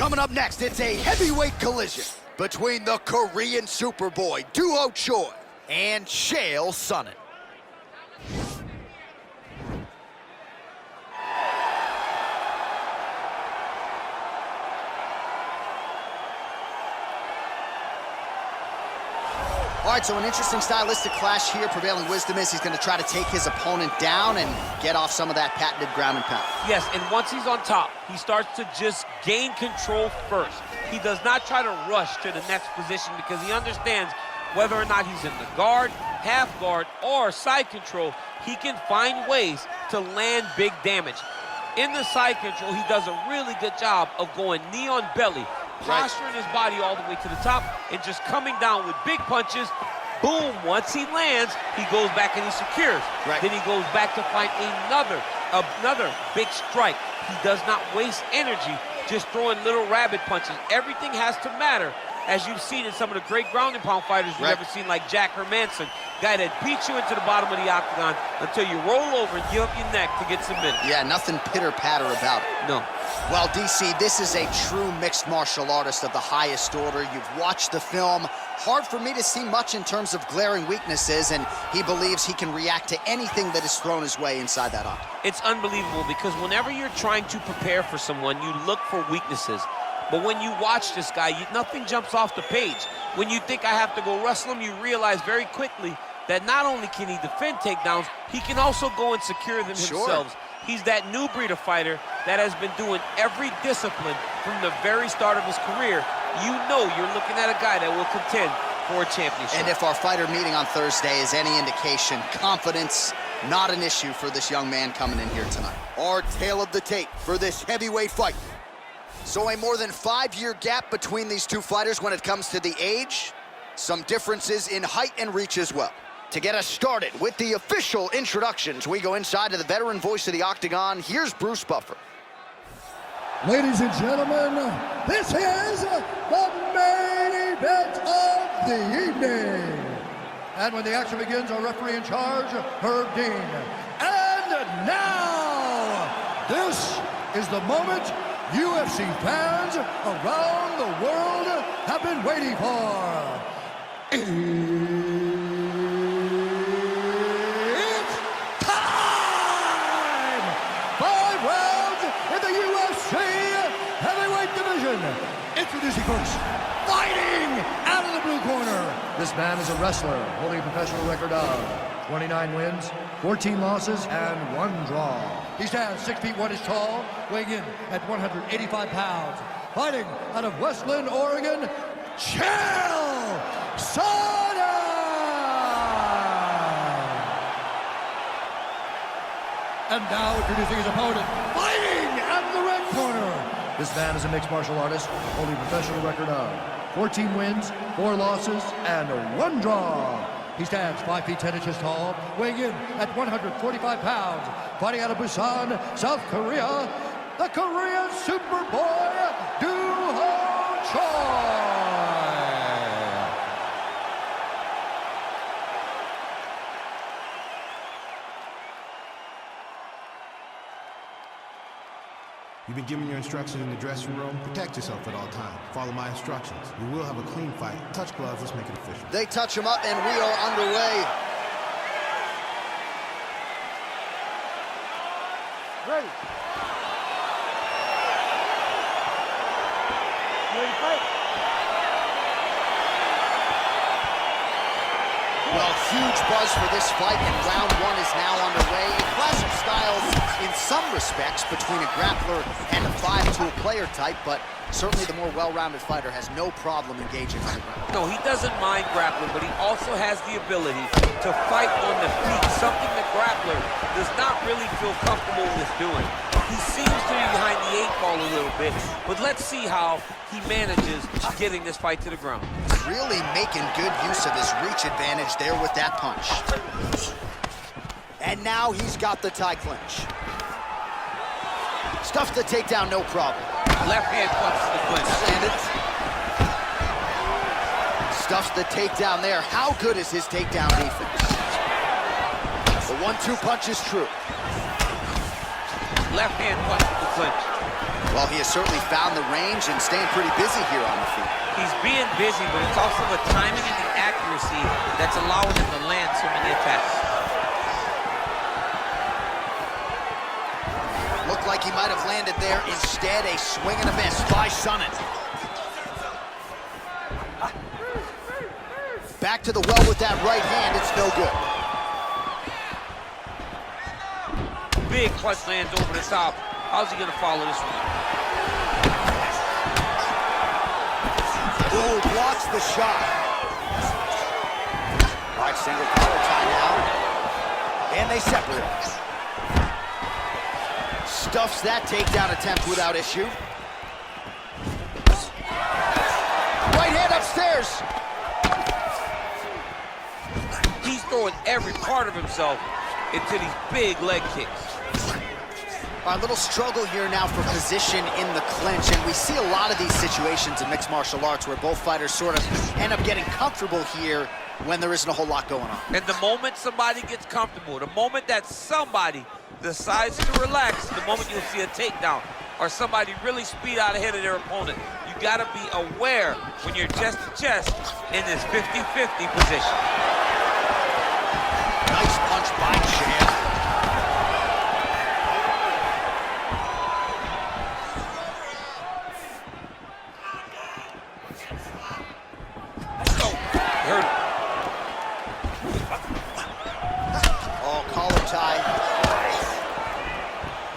Coming up next, it's a heavyweight collision between the Korean Superboy, Doo-ho-Choi, and Chael Sonnen. All right, so an interesting stylistic clash here. Prevailing wisdom is he's going to try to take his opponent down and get off some of that patented ground and pound. Yes, and once he's on top, he starts to just gain control first. He does not try to rush to the next position because he understands whether or not he's in the guard, half guard, or side control, he can find ways to land big damage. In the side control, he does a really good job of going knee on belly, posturing his body all the way to the top, and just coming down with big punches. Boom, once he lands, he goes back and he secures. Then he goes back to find another big strike. He does not waste energy just throwing little rabbit punches. Everything has to matter, as you've seen in some of the great ground and pound fighters you've ever seen, like Jack Hermanson, guy that beats you into the bottom of the octagon until you roll over and give up your neck to get submitted. Yeah, nothing pitter-patter about it. No. Well, DC, this is a true mixed martial artist of the highest order. You've watched the film. Hard for me to see much in terms of glaring weaknesses, and he believes he can react to anything that is thrown his way inside that octagon. It's unbelievable because whenever you're trying to prepare for someone, you look for weaknesses. But when you watch this guy, nothing jumps off the page. When you think I have to go wrestle him, you realize very quickly that not only can he defend takedowns, he can also go and secure them himself. He's that new breed of fighter that has been doing every discipline from the very start of his career. You know you're looking at a guy that will contend for a championship. And if our fighter meeting on Thursday is any indication, confidence, not an issue for this young man coming in here tonight. Our tale of the tape for this heavyweight fight. So a more than 5-year gap between these two fighters when it comes to the age. Some differences in height and reach as well. To get us started with the official introductions, we go inside to the veteran voice of the octagon. Here's Bruce Buffer. Ladies and gentlemen, this is the main event of the evening. And when the action begins, our referee in charge, Herb Dean. And now, this is the moment UFC fans around the world have been waiting for. It's time! 5 rounds in the UFC heavyweight division. Introducing first, fighting out of the blue corner. This man is a wrestler holding a professional record of 29 wins, 14 losses, and 1 draw. He stands 6 feet 1 inches tall, weighing in at 185 pounds. Fighting out of Westland, Oregon, Chael Sonnen! And now introducing his opponent, fighting out of the red corner. This man is a mixed martial artist, holding a professional record of 14 wins, 4 losses, and 1 draw. He stands 5 feet 10 inches tall, weighing in at 145 pounds. Fighting out of Busan, South Korea, the Korean Superboy, Doo-ho-Choi. You've been given your instructions in the dressing room. Protect yourself at all times. Follow my instructions. We will have a clean fight. Touch gloves. Let's make it official. They touch him up, and we are underway. Ready. Ready to fight? Well, huge buzz for this fight, and round 1 is now underway. A clash of styles in some respects between a grappler and a 5-tool player type, but certainly the more well-rounded fighter has no problem engaging on the ground. No, he doesn't mind grappling, but he also has the ability to fight on the feet, something the grappler does not really feel comfortable with doing. He seems to be behind the 8 ball a little bit, but let's see how he manages getting this fight to the ground. Really making good use of his reach advantage there with that punch. And now he's got the tie clinch. Stuffs the takedown, no problem. Left hand punch to the clinch. Landed. Stuffs the takedown there. How good is his takedown defense? The 1-2 punch is true. Left hand punch to the clinch. Well, he has certainly found the range and staying pretty busy here on the feet. He's being busy, but it's also the timing and the accuracy that's allowing him to land so many attacks. Looked like he might have landed there. Instead, a swing and a miss by Sonnen. Back to the well with that right hand. It's no good. Big punch lands over the top. How's he gonna follow this one? Ooh, blocks the shot. All right, single collar tie now. And they separate. Stuffs that takedown attempt without issue. Right hand upstairs. He's throwing every part of himself into these big leg kicks. A little struggle here now for position in the clinch, and we see a lot of these situations in mixed martial arts where both fighters sort of end up getting comfortable here when there isn't a whole lot going on. And the moment somebody gets comfortable, the moment that somebody decides to relax, the moment you'll see a takedown or somebody really speed out ahead of their opponent. You gotta be aware when you're chest to chest in this 50-50 position. Nice punch by Chael.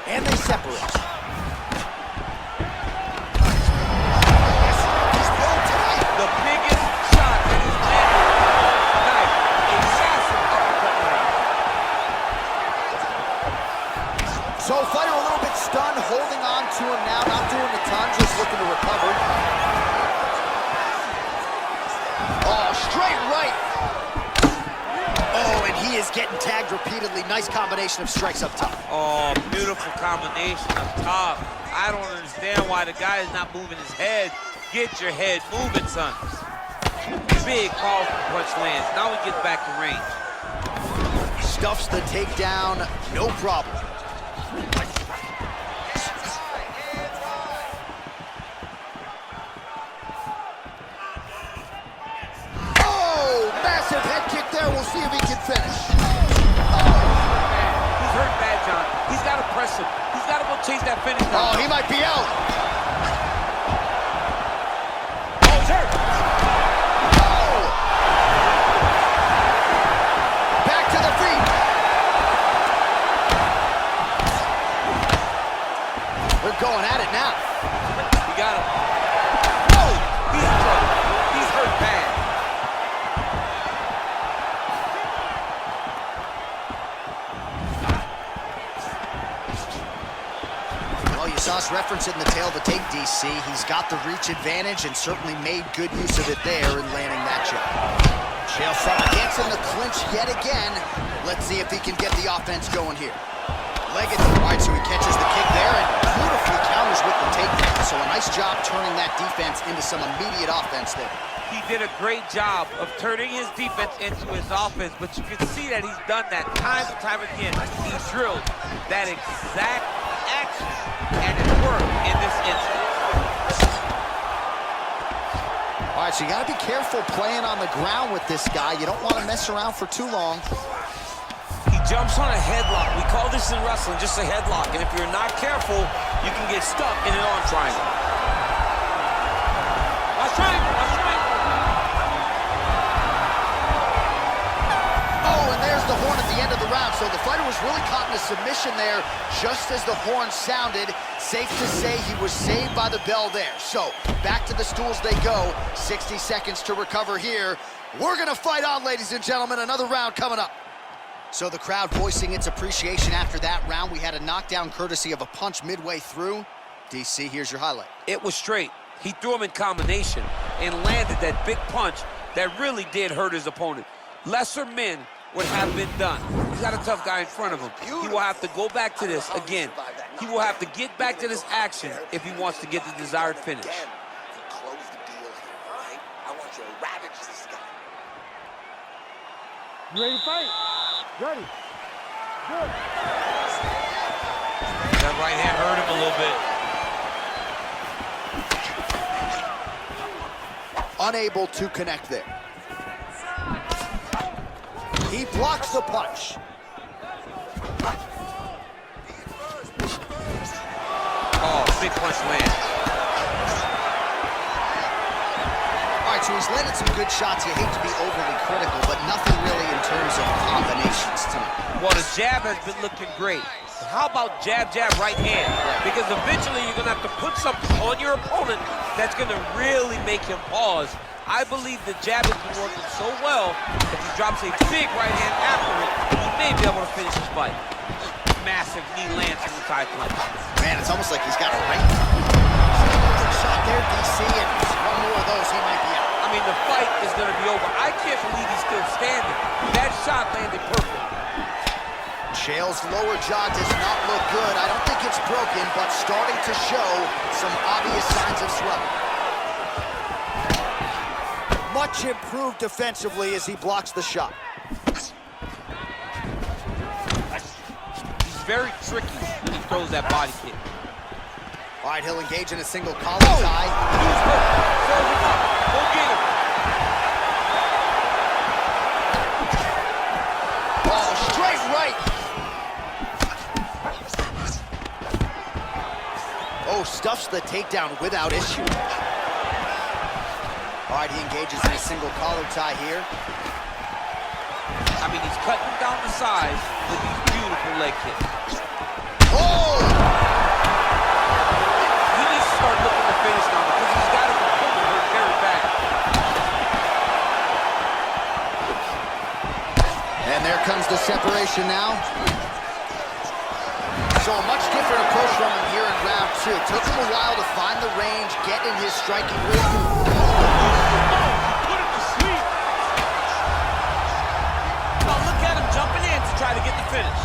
And they separate. He's well tied. The biggest shot that he's landed tonight. A massive uppercut. So fighter a little bit stunned, holding on to him now, not doing a ton, just looking to recover. Oh, straight right. Oh, and he is getting tagged repeatedly. Nice combination of strikes up top. Oh, beautiful combination up top. I don't understand why the guy is not moving his head. Get your head moving, son. Big, powerful punch lands. Now he gets back to range. Stuffs the takedown, no problem. Oh, massive head kick there. We'll see if he can finish. He's hurt bad, John. He's got to press him. He's got to go chase that finish now. Oh, he might be out. Oh, he's hurt. Oh! Back to the feet. They're going at it now. He got him. Oh! He's in trouble. He's hurt bad. You saw us reference it in the tail of the tape, DC. He's got the reach advantage and certainly made good use of it there in landing that shot. Chael Sonnen gets in the clinch yet again. Let's see if he can get the offense going here. Leg it, all right, so he catches the kick there and beautifully counters with the takedown. So a nice job turning that defense into some immediate offense there. He did a great job of turning his defense into his offense, but you can see that he's done that time and time again. He drilled that exact action, and it worked in this instance. All right, so you got to be careful playing on the ground with this guy. You don't want to mess around for too long. He jumps on a headlock. We call this in wrestling just a headlock, and if you're not careful, you can get stuck in an arm triangle. Arm triangle, arm triangle. Oh, and there's the horn at the end of the round. So the fighter was really caught in a submission there just as the horn sounded. Safe to say he was saved by the bell there. So back to the stools they go. 60 seconds to recover here. We're going to fight on, ladies and gentlemen. Another round coming up. So the crowd voicing its appreciation after that round. We had a knockdown courtesy of a punch midway through. DC, here's your highlight. It was straight. He threw him in combination and landed that big punch that really did hurt his opponent. Lesser men would have been done. He's got a tough guy in front of him. He will have to go back to this again. He will have to get back to this action if he wants to get the desired finish. Close the deal here, all right? I want you to ravage this guy. You ready to fight? Ready. Good. That right hand hurt him a little bit. Unable to connect there. He blocks the punch. Oh, big punch land. All right, so he's landed some good shots. You hate to be overly critical, but nothing really in terms of combinations tonight. Well, the jab has been looking great. How about jab, jab, right hand? Because eventually you're going to have to put something on your opponent that's going to really make him pause. I believe the jab has been working so well that he drops a big right hand after it, he may be able to finish his fight. Massive knee lands in the side punch. Man, it's almost like he's got a range. Good shot there, DC, and one more of those, he might be out. I mean, the fight is going to be over. I can't believe he's still standing. That shot landed perfect. Chael's lower jaw does not look good. I don't think it's broken, but starting to show some obvious signs of swelling. Much improved defensively as he blocks the shot. He's very tricky when he throws that body kick. All right, he'll engage in a single collar tie. He's hurt. Serve him up. Go get him. Oh, straight right. Oh, stuffs the takedown without issue. All right, he engages in a single collar tie here. I mean, he's cutting down the size with these beautiful leg kicks. Oh! He needs to start looking to finish now because he's got his opponent hurt very bad. And there comes the separation now. So a much different approach from him here in round two. It took him a while to find the range, get in his striking rhythm. Put him to sleep. Oh, look at him jumping in to try to get the finish.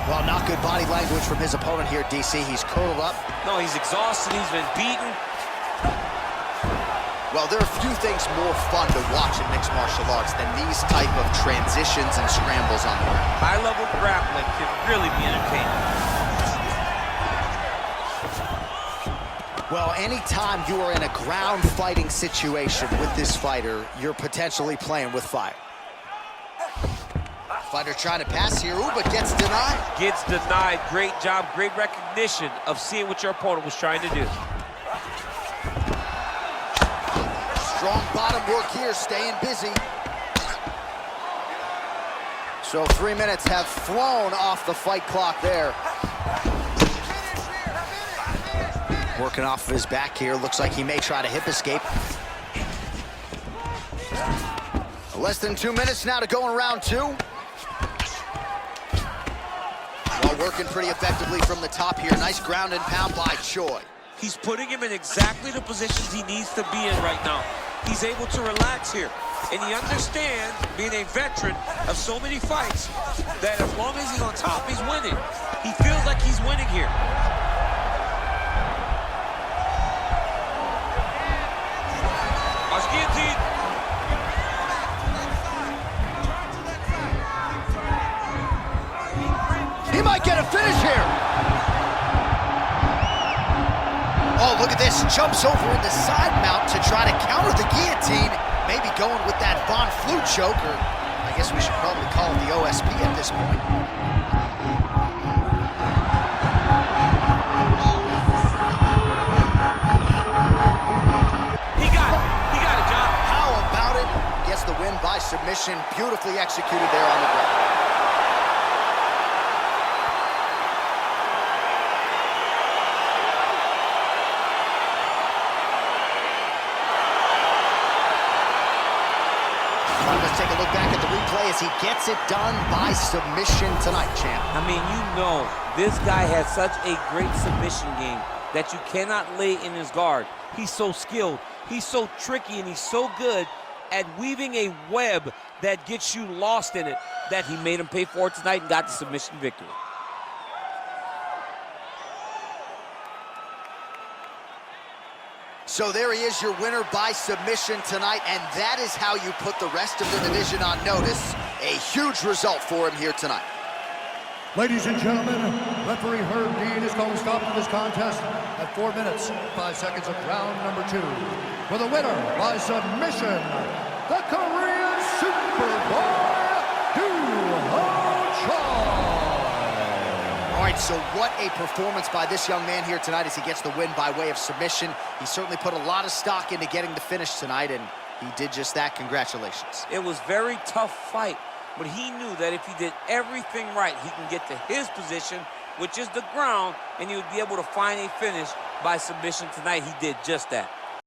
Well, not good body language from his opponent here, DC. He's curled up. No, he's exhausted. He's been beaten. Well, there are few things more fun to watch in mixed martial arts than these type of transitions and scrambles on the ground. High-level grappling can really be entertaining. Well, anytime you are in a ground fighting situation with this fighter, you're potentially playing with fire. Fighter trying to pass here, ooh, but gets denied. Gets denied. Great job, great recognition of seeing what your opponent was trying to do. Strong bottom work here, staying busy. So 3 minutes have flown off the fight clock there. Working off of his back here. Looks like he may try to hip escape. Less than 2 minutes now to go in round two. Well, working pretty effectively from the top here. Nice ground and pound by Choi. He's putting him in exactly the positions he needs to be in right now. He's able to relax here. And he understands, being a veteran of so many fights, that as long as he's on top, he's winning. He feels like he's winning here. Guillotine. He might get a finish here. Oh, look at this. Jumps over into side mount to try to counter the guillotine. Maybe going with that Von Flue choker. I guess we should probably call it the OSP at this point. He got it, John. How about it? Gets the win by submission. Beautifully executed there on the ground. Let's take a look back at the replay as he gets it done by submission tonight, champ. I mean, you know, this guy has such a great submission game that you cannot lay in his guard. He's so skilled, he's so tricky, and he's so good at weaving a web that gets you lost in it that he made him pay for it tonight and got the submission victory. So there he is, your winner by submission tonight, and that is how you put the rest of the division on notice. A huge result for him here tonight. Ladies and gentlemen, referee Herb Dean is going to stop this contest at 4 minutes, 5 seconds of round number 2. for the winner by submission, the Korean Superboy, Doo-ho-Choi. All right, so what a performance by this young man here tonight as he gets the win by way of submission. He certainly put a lot of stock into getting the finish tonight, and he did just that. Congratulations. It was a very tough fight, but he knew that if he did everything right, he can get to his position, which is the ground, and he would be able to find a finish by submission tonight. He did just that.